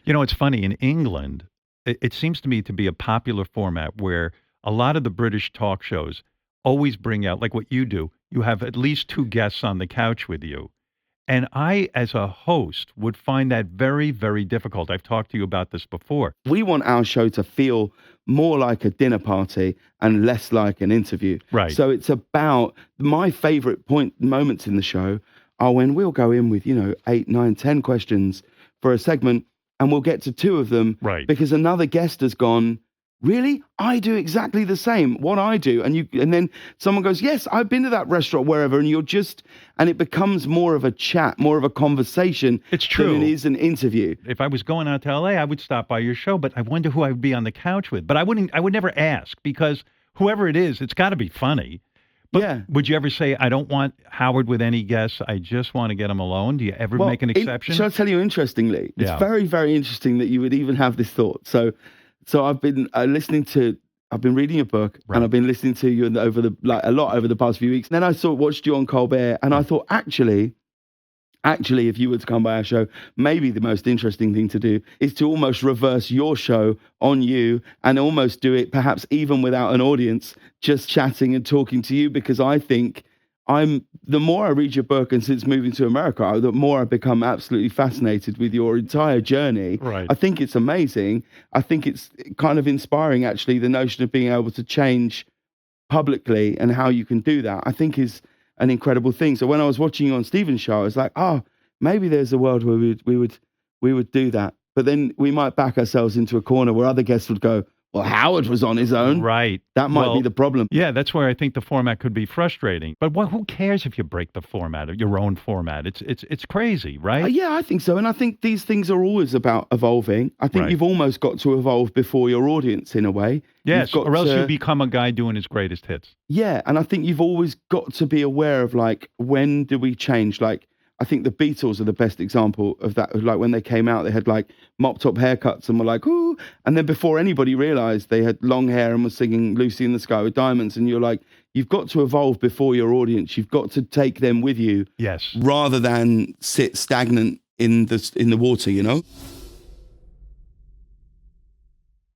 You know, it's funny, in England, it seems to me to be a popular format where a lot of the British talk shows always bring out, like what you do, you have at least 2 guests on the couch with you. And I, as a host, would find that very, very difficult. I've talked to you about this before. We want our show to feel more like a dinner party and less like an interview. Right. So it's about my favorite moments in the show are when we'll go in with, 8, 9, 10 questions for a segment and we'll get to 2 of them. Right. Because another guest has gone, really? I do exactly the same. What I do. And then someone goes, yes, I've been to that restaurant, wherever. And it becomes more of a chat, more of a conversation. It's true. Than it is an interview. If I was going out to LA, I would stop by your show, but I wonder who I would be on the couch with. But I would never ask, because whoever it is, it's got to be funny. But yeah. Would you ever say, I don't want Howard with any guests, I just want to get him alone? Do you ever make an exception? Shall I tell you, interestingly, it's very, very interesting that you would even have this thought. So I've been I've been reading a book, and I've been listening to you a lot over the past few weeks. And then I watched you on Colbert, and I thought, actually, if you were to come by our show, maybe the most interesting thing to do is to almost reverse your show on you and almost do it perhaps even without an audience, just chatting and talking to you, because I think the more I read your book, and since moving to America, the more I've become absolutely fascinated with your entire journey. Right. I think it's amazing. I think it's kind of inspiring, actually, the notion of being able to change publicly and how you can do that, I think is an incredible thing. So when I was watching you on Stephen's show, I was like, maybe there's a world where we would do that. But then we might back ourselves into a corner where other guests would go, well, Howard was on his own. Right. That might be the problem. Yeah, that's where I think the format could be frustrating. But who cares if you break the format, or your own format? It's crazy, right? Yeah, I think so. And I think these things are always about evolving. I think you've almost got to evolve before your audience, in a way. Yes, or else you become a guy doing his greatest hits. Yeah, and I think you've always got to be aware of, like, when do we change? Like, I think the Beatles are the best example of that. Like, when they came out, they had like mop top haircuts and were like, ooh. And then before anybody realized, they had long hair and were singing Lucy in the Sky with Diamonds. And you're like, you've got to evolve before your audience. You've got to take them with you. Yes. Rather than sit stagnant in the water,